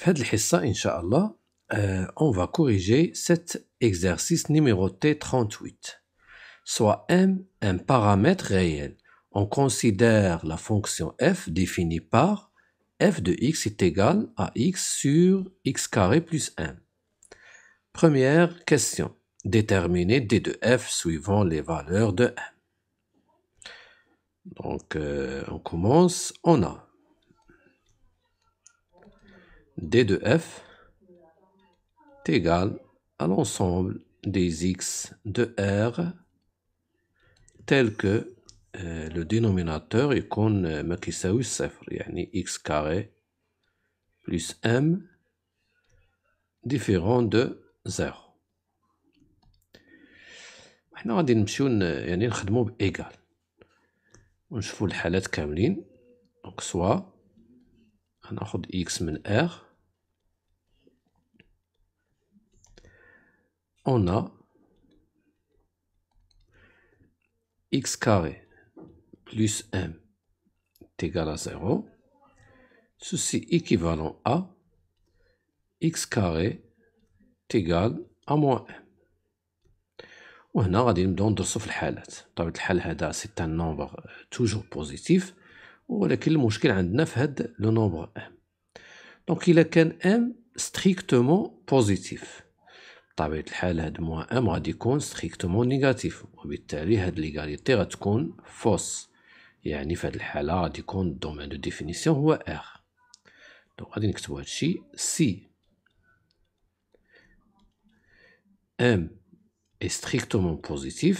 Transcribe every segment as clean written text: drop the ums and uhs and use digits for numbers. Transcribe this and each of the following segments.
في هذه الحصة إن شاء الله on va corriger cet exercice numéroté 38. Soit m un paramètre réel. On considère la fonction f définie par f de x est égal à x sur x carré plus 1. Première question. Déterminer d de f suivant les valeurs de m. Donc, on commence. On a d de f est égal à l'ensemble des x de R tel que le dénominateur يكون ما كيساويش صفر يعني x carré plus m différent de 0. حنا غادي نمشيو يعني نخدمو بإيكال ونشوفو الحالات كاملين. دونك سوا غناخد x من R. On a x carré plus m est égal à 0. Ceci équivalent à x carré est égal à moins m. وهنا غادي نبداو ندرسو في الحالات. بطبيعة الحال هذا سي ان نومبر توجور بوزيتيف، ولكن المشكل عندنا في هاد لو نومبر m. دونك إلا كان m ستريكتومون بوزيتيف، بطبيعة الحال هاد موان m غادي يكون ستريكتومون نيجاتيف، وبالتالي هاد ليغاليتي غتكون فوس، يعني في هاد الحالة غادي يكون الدومين دو ديفينيسيون هو R. دونك غادي نكتبو هادشي سي m est strictement positif,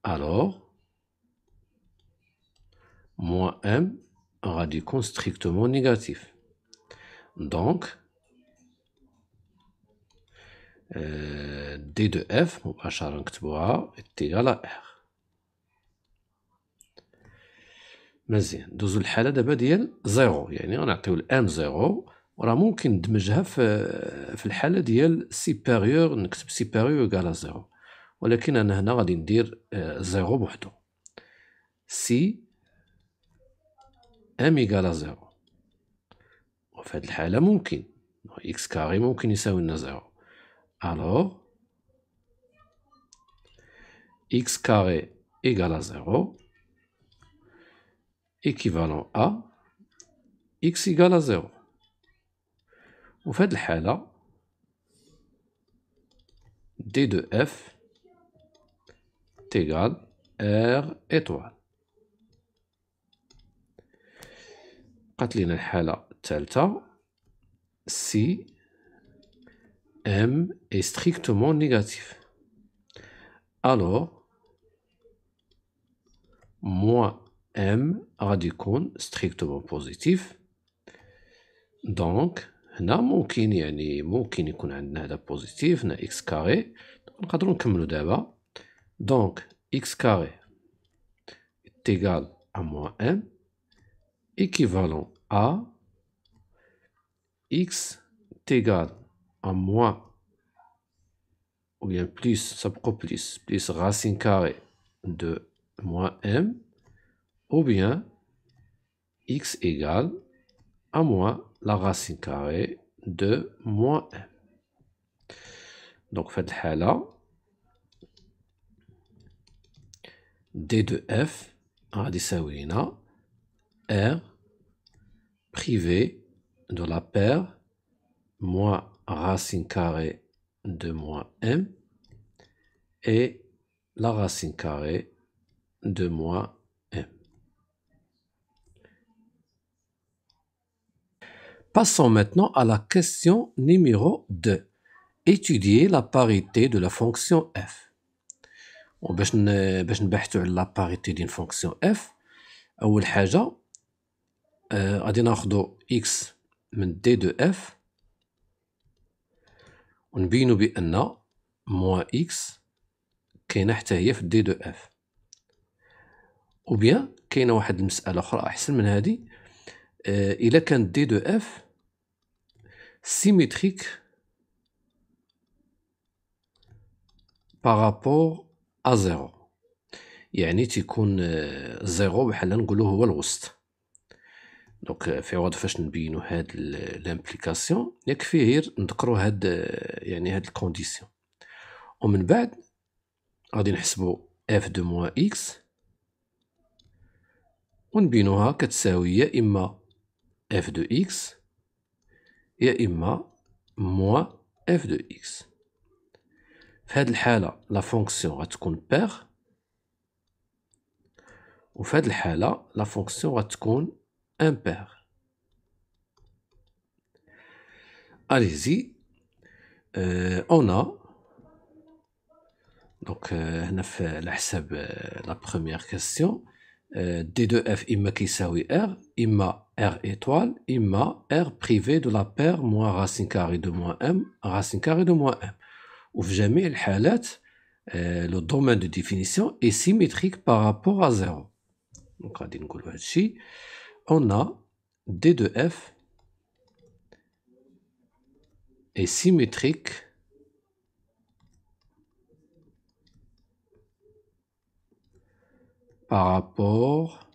alors moins m غادي يكون strictement négatif. Donc d de f مباشرة نكتبوها est égal à R. مزيان، ندوزو للحالة دابا ديال زيرو، يعني غنعطيو الام زيرو، وراه ممكن ندمجها في الحالة ديال سيبيريور، نكتب سيبيريور إيكال زيرو، ولكن أنا هنا غادي ندير زيرو بوحدو. سي ام إيكال زيرو، وفي هاد الحالة ممكن إكس كاري ممكن يساوي لنا زيرو، ألوغ إكس كاري إيكال زيرو équivalent à x égale à 0. وفي هاد الحالة d de f est égal R étoile. بقات لينا الحالة الثالثة si m est strictement négatif. Alors moins m غادي يكون strictement positif. دونك هنا ممكن يكون عندنا هذا بوزيتيف، هنا x كاري، نقدرو نكملو دابا. دونك x كاري est égal à moins m équivalent à x est égal à moins ou bien plus, ça peut plus racine carrée de moins m, ou bien x égale à moins la racine carrée de moins m. Donc في هاد الحالة d de f غادي يساوي لينا r privé de la paire moins racine carrée de moins m et la racine carrée de moins m. Passons maintenant à la question numéro 2. Étudier la parité de la fonction f. باش نبحثوا على لا باريتي ديال فونكسيون f، أول حاجة غادي ناخدو x من d de f ونبينو بأن موان x كاينة حتى هي في d de f، أو بيان كاينة واحد المسألة أخرى أحسن من هادي، إلا كان d de f symétrique par rapport à 0، يعني تيكون زيرو بحال نقولو هو الوسط. دونك في عوض فاش نبينو هاد لامبليكاسيون يكفي غير نذكرو هاد يعني هاد الكونديسيون، ومن بعد غادي نحسبو اف دو موان اكس ونبينوها كتساوي يا اما اف دو اكس يا اما موان اف دو اكس. في هاد الحالة لا فونكسيون غتكون بير، وفي هاد الحالة لا فونكسيون غتكون امبير. Allez-y, on a donc هنا على حساب la première question D de F إما كيساوي R إما R étoile إما R privé de la paire moins racine carrée de moins M racine carrée de moins M. وفي جميع الحالات le domaine de définition est symétrique par rapport à 0. Donc غادي نقولو هادشي. On a D de F est symétrique par rapport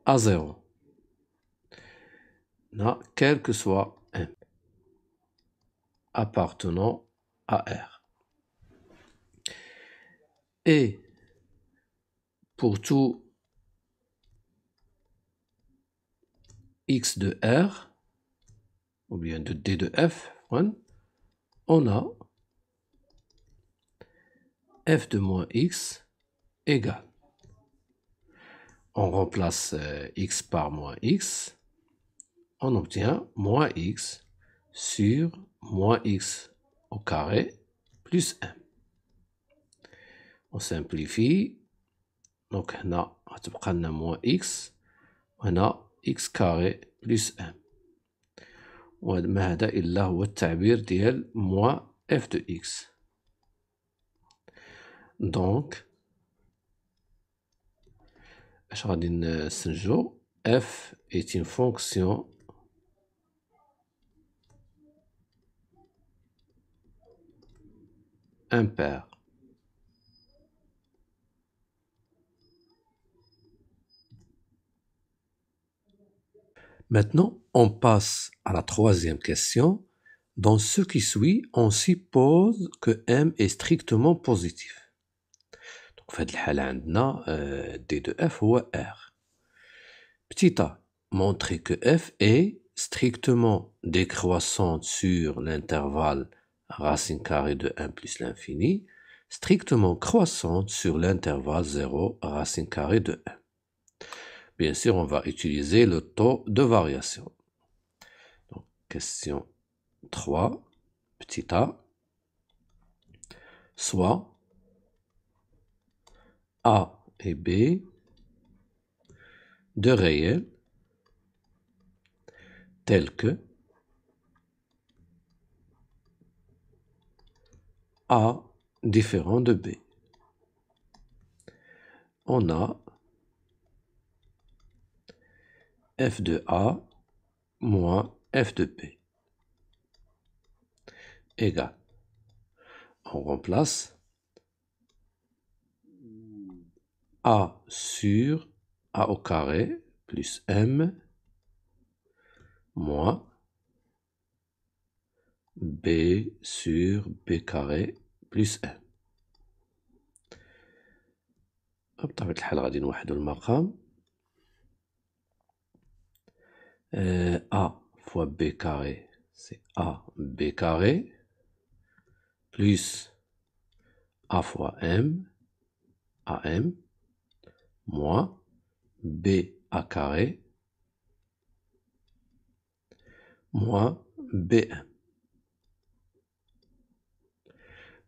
à 0. Non, quel que soit M appartenant à R. Et pour tout X de R, ou bien de D de F, on a F de moins X égale. On remplace X par moins X, on obtient moins X sur moins X au carré plus M. On simplifie, donc on a moins X, on a X carré plus M. وما هذا إلا هو التعبير ديال moins F de X. Donc اش غادي نستنتجو F est une fonction impaire. Maintenant, on passe à la troisième question. Dans ce qui suit, on suppose que M est strictement positif. Donc, في هذه الحالة عندنا D de F هو R. Petit a, montrer que F est strictement décroissante sur l'intervalle racine carrée de 1 plus l'infini, strictement croissante sur l'intervalle 0 racine carrée de 1. Bien sûr, on va utiliser le taux de variation. Donc, question 3, petit a, soit A et B de réels tels que A différent de B. On a F de A moins F de B égale. On remplace A sur A au carré plus M moins B sur B carré plus M. بطبيعة الحال غادي نوحدو المقام. A fois B carré, c'est A B carré, plus A fois M, AM, moins B A carré, moins BM.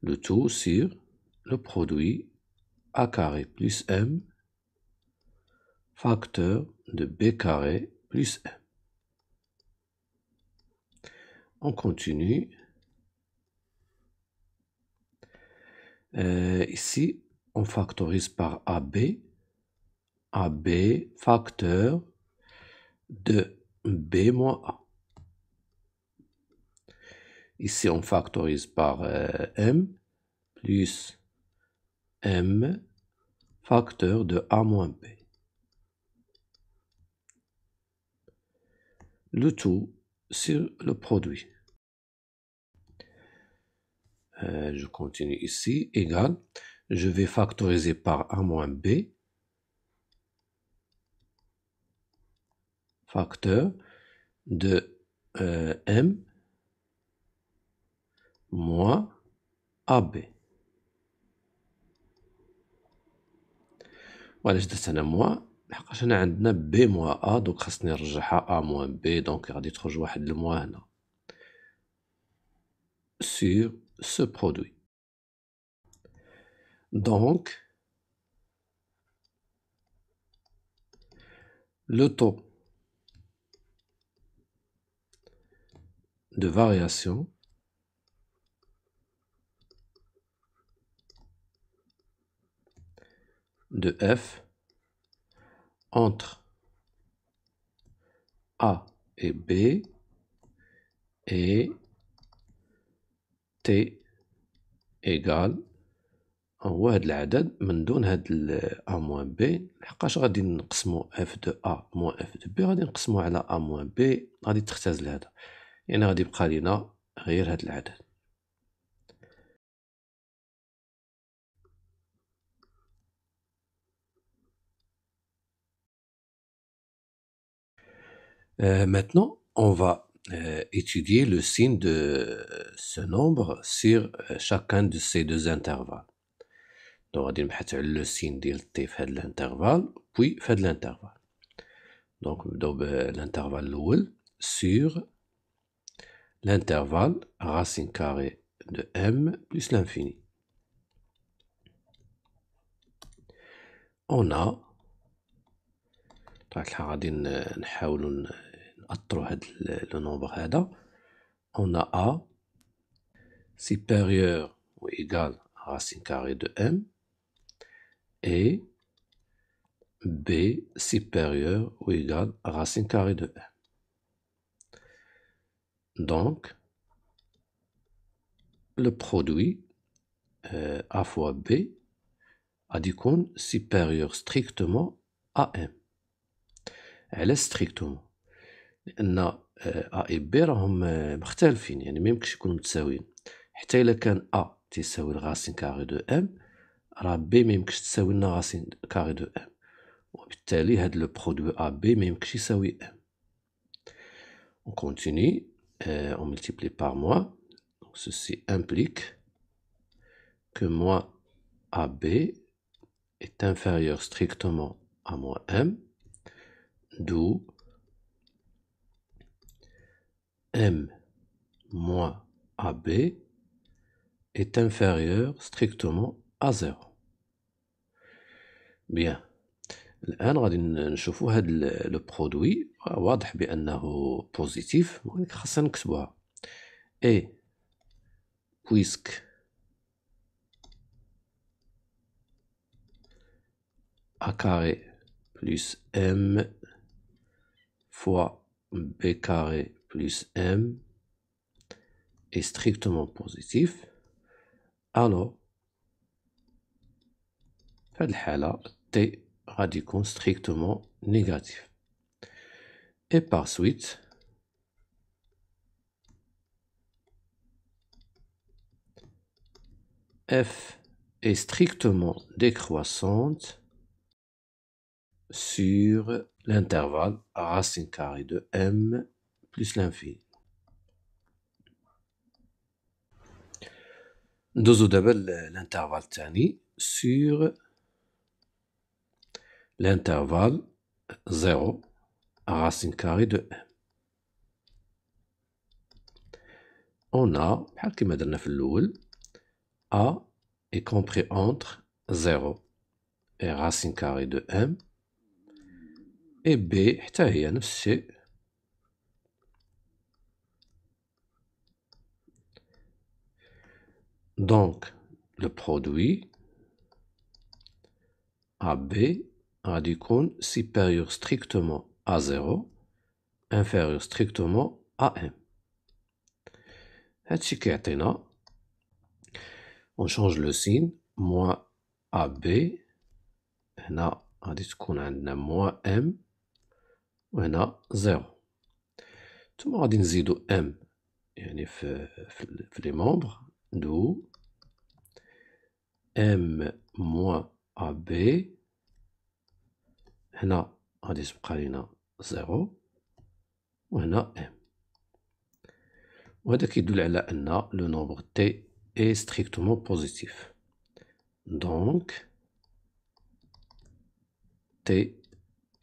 Le tout sur le produit A carré plus M, facteur de B carré plus M. On continue. Ici, on factorise par AB. AB facteur de B moins A. Ici, on factorise par M plus M facteur de A moins B. Le tout sur le produit. Je continue ici, égal. Je vais factoriser par A moins B. Facteur de M moins AB. وعلاش درت انا موان لحقاش انا عندنا بي موان ا دونك خاصني نرجعها ا موان بي دونك غادي تخرج واحد الموان هنا sur ce produit. Donc le taux de variation de F entre A et B est T égale هو هاد العدد من دون هاد A moins B لحقاش غادي نقسمو F de A moins F de B غادي نقسمو على A moins B غادي تختزل هذا يعني غادي يبقى لينا غير هاد العدد. Maintenant, on va étudier le signe de ce nombre sur chacun de ces deux intervalles. Donc, on va dire le signe de t fait de l'intervalle, puis fait de l'intervalle. Donc, l'intervalle sur l'intervalle racine carrée de m plus l'infini. On a le nombre هذا. On a A supérieur ou égal à racine carrée de m et B supérieur ou égal à racine carrée de m. Donc, le produit A fois B a dit qu'on supérieur strictement à m. Elle est strictement. لأن A et B راهم مختلفين يعني ميمكنش يكونوا متساويين حتى إلا كان A تساوي الغاسين كاري دو M راه B ميمكنش تساوي لنا غاسين كاري دو M وبالتالي هاد لو برودوي A B ميمكنش يساوي M. On continue, on multiplie par moins. Donc ceci implique que moins AB est inférieur strictement à moins M, d'où M moins AB est inférieur strictement à 0. Bien. الآن غادي نشوفو هاد لو برودوي واضح بأنه بوزيتيف ولكن خاصنا نكتبوها et puisque A carré plus M fois B carré plus M est strictement positif, alors في هاد الحالة T غادي يكون strictement négatif. Et par suite F est strictement décroissante sur l'intervalle racine carrée de M plus l'infini. ندوزو دابا l'intervalle الثاني sur l'intervalle 0 racine carrée de M. On a بحال كيما درنا في الأول A est compris entre 0 et racine carrée de M et B حتى هي نفس الشيء donc le produit AB غادي يكون supérieur strictement à 0 inférieur strictement à M. هادشي كيعطينا on change le signe moins AB هنا غادي تكون عندنا موان ام وهنا زيرو. ثم غادي نزيدو ام يعني في لي مومبر دو ام موان ا بي. هنا غادي تبقى لينا زيرو وهنا ام. وهذا كيدل على أن لو نومبر تي est strictement positif. Donc, t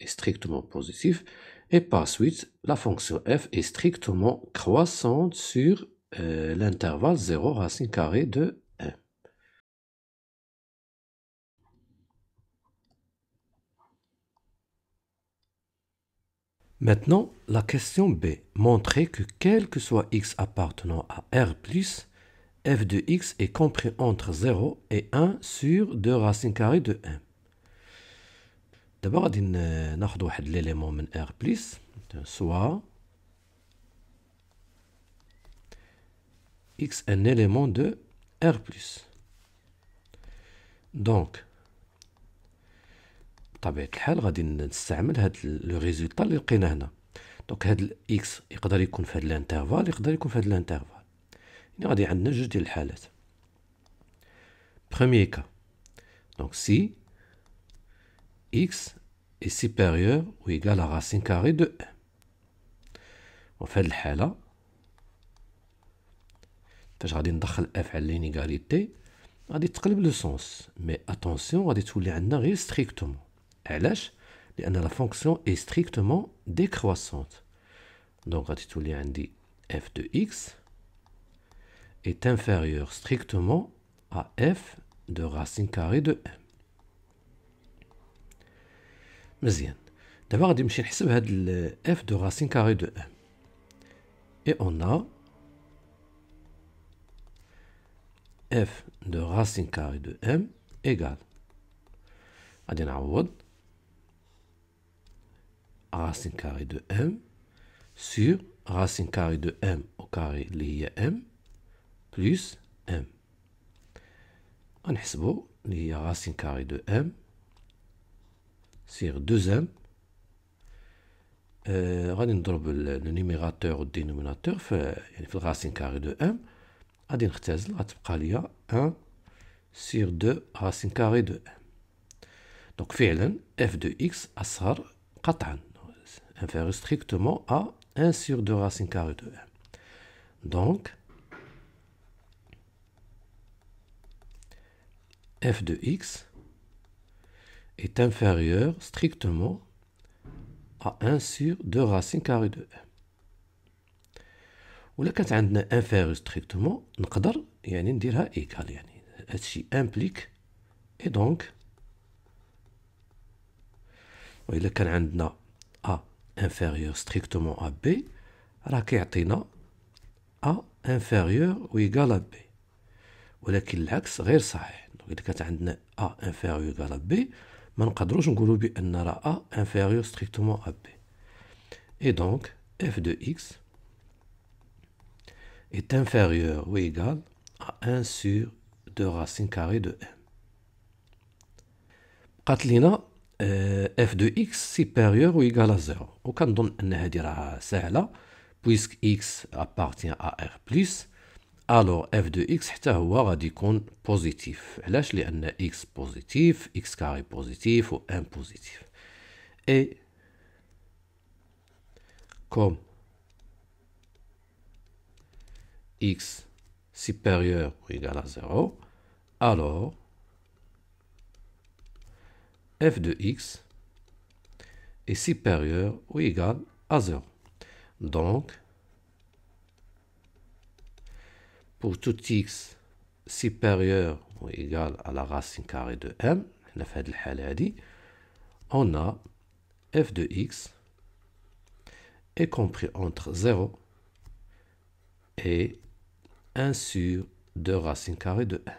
est strictement positif. Et par suite, la fonction f est strictement croissante sur l'intervalle 0 racine carrée de 1. Maintenant, la question B. Montrez que quel que soit x appartenant à R+, f de x est compris entre 0 et 1 sur 2 racines carrées de 1. D'abord, غادي ناخذ واحد l'élément من R+, soit x un élément de R+. Donc, بطبيعة الحال غادي نستعمل هاد لو ريزولطا اللي لقينا هنا. دونك هاد الاكس يقدر يكون في هاد الانترفال، يقدر يكون في هاد الانترفال. يعني غادي عندنا جوج ديال الحالات. Premier cas. Donc si x est supérieur ou égal à racine carrée de 1. وفي هاد الحالة فاش غادي ندخل f على لينيغاليتي غادي تقلب لو سونس. مي اتونسيون غادي تولي عندنا غير ستريكتومون. علاش؟ لأن لا فونكسيون est strictement décroissante. Donc غادي تولي عندي f de x est inférieur strictement à f de racine carrée de 1. مزيان. دابا غادي نمشي نحسب هاد f de racine carrée de 1. Et on a f de racine carrée de m égale. غادي نعوض racine carrée de m sur racine carrée de m au carré اللي هي m plus m. غنحسبو اللي هي racine carrée de m sur 2m. غادي نضرب لو نيميراتور و الدينوميناتور في الراسين كاري دو m. غادي نختزل غتبقى ليا 1 sur 2 racine carrée de m. Donc فعلا f de x أصغر قطعا inférieur strictement à 1 sur 2 racine carrée de m. Donc f de x est inférieur strictement à 1 sur 2 racine carrée de m. ولا كانت عندنا inférieur strictement نقدر يعني نديرها égal. يعني هادشي implique et donc وإلا كان عندنا a inférieur strictement à b راه كيعطينا a inférieur و égal à b. ولكن العكس غير صحيح. إذا كانت عندنا a inférieur égal à b ما نقدروش نقولوا بأن راه a inférieur strictement à b. Et donc f de x est inférieur ou égal à 1 sur 2 racine carrée de m. بقات لينا f de x supérieur ou égal à 0. وكنظن أن هذه راه سهلة puisque x appartient à r+. alors f de x حتى هو غادي يكون بوزيتيف. علاش؟ لأن x بوزيتيف x carré بوزيتيف و m بوزيتيف. et comme x supérieur ou égal à 0, alors f de x est supérieur ou égal à 0. Donc, pour tout x supérieur ou égal à la racine carrée de m, on a f de x est compris entre 0 et 1 sur 2 racine carrée de 1.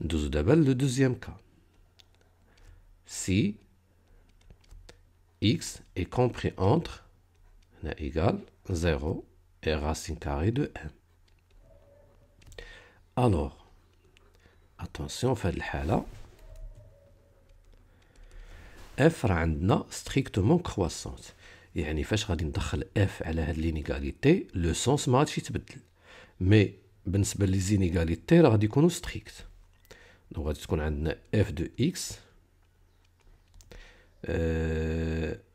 Nous avons le deuxième cas. Si x est compris entre égal 0 et racine carrée de 1. Alors, attention في هذه الحالة f راه عندنا strictement croissante يعني فاش غادي ندخل f على هاد لينيغاليتي لو سونس ما غاديش يتبدل مي بالنسبة لي زينيغاليتي راه غادي يكونوا ستريكت دونك غادي تكون عندنا f de x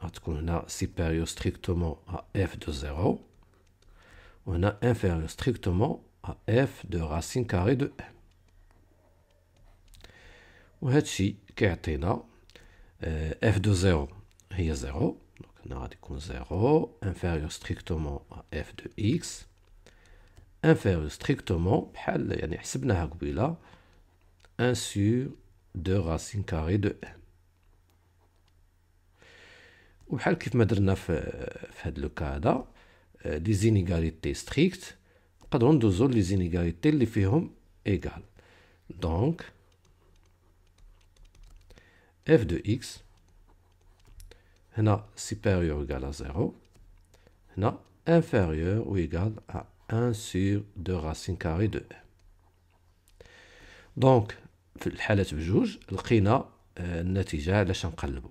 غتكون هنا supérieur strictement à f de 0 وهنا inférieur strictement à f de racine carrée de m وهادشي كيعطينا f de 0 هي 0 دونك هنا غادي يكون 0 inférieur strictement à f de x inférieur strictement بحال يعني حسبناها قبيله 1 sur 2 racine carrée de m وبحال كيف ما درنا في هاد لو كا هذا لي زينيغاليتي ستريكت نقدروا ندوزو لي زينيغاليتي اللي فيهم ايغال دونك f de x هنا supérieur égal à 0 هنا inférieur ou égal à 1 sur 2 racine carrée de m دونك في الحالات بجوج لقينا النتيجة علاش نقلبو.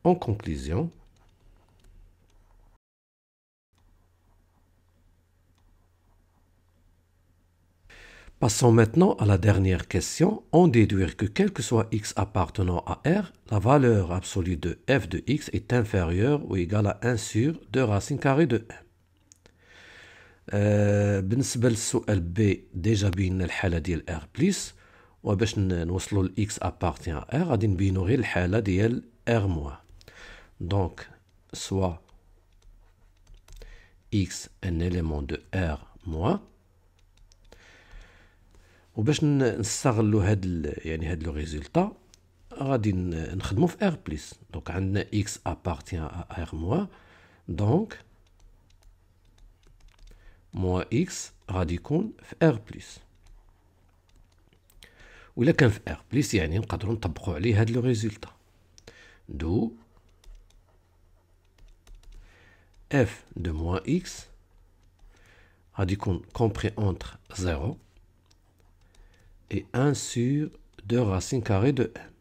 En conclusion, passons maintenant à la dernière question. On déduit que quel que soit x appartenant à R, la valeur absolue de f de x est inférieure ou égale à 1 sur 2 racine carrée de m. بالنسبة للسؤال B ديجا بينا الحالة ديال R بليس وباش نوصلوا ل x appartient à R غادي نبينو غير الحالة ديال R moins. Donc, soit x un élément de R moins وباش نستغلوا هاد لو ريزولتا غادي نخدموا في R plus. Donc عندنا x appartient à R moins. Donc moins x غادي يكون في R plus. وإلا كان في R plus يعني نقدروا نطبقوا عليه هاد لو ريزولتا. دو f de moins x غادي يكون compris entre 0 et 1 sur 2 racine carrée de m.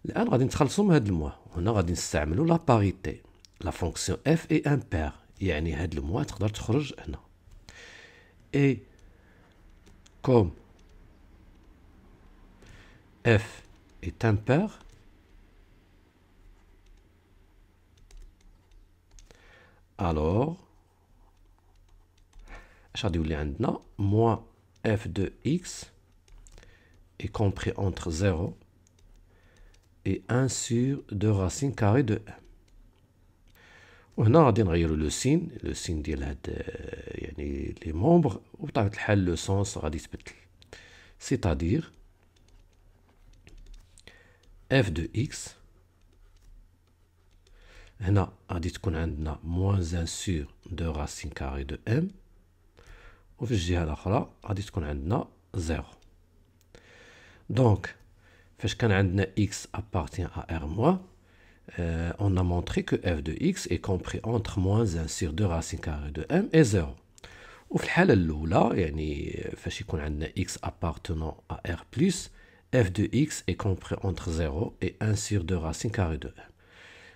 الآن غادي نتخلصوا من هاد الموا هنا غادي نستعملوا لا باريتي. لا فونكسيون f est impair يعني هاد الموا تقدر تخرج هنا. et comme f est impair alors اش غادي يولي عندنا moins f de x est compris entre 0 et 1 sur 2 racine carrée de m. وهنا غادي نغيروا لو سين ديال هاد يعني لي مومبر وبطبيعة الحال لو سونس غادي يتبدل. سيتادير f de x هنا غادي تكون عندنا moins 1 sur 2 racine carrée de m وفي الجهة الأخرى غادي تكون عندنا 0. دونك فاش كان عندنا x appartient à R moins on a montré que f de x est compris entre moins 1 sur 2 racine carrée de m et 0. وفي الحالة الأولى يعني فاش يكون عندنا x appartenant à R plus f de x est compris entre 0 et 1 sur 2 racine carrée de m.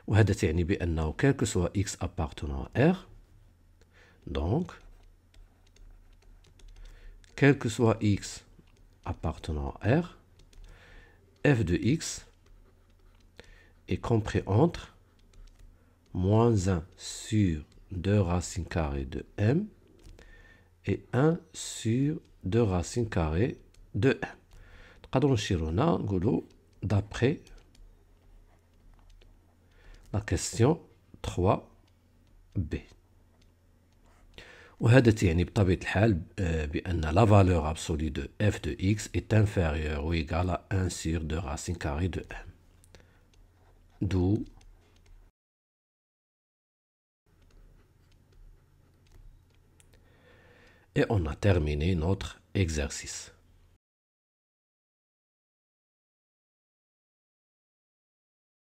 وهذا تعني بأنه quel que soit x appartenant à R donc quel que soit x appartenant à R f de x est compris entre moins 1 sur 2 racine carrée de m et 1 sur 2 racine carrée de m. نقدروا نشيروا هنا نقولوا d'après la question 3b. وهذا تعني بطبيعة الحال بأن la valeur absolue de f de x est inférieure ou égale à 1 sur 2 racine carrée de m. D'où et on a terminé notre exercice.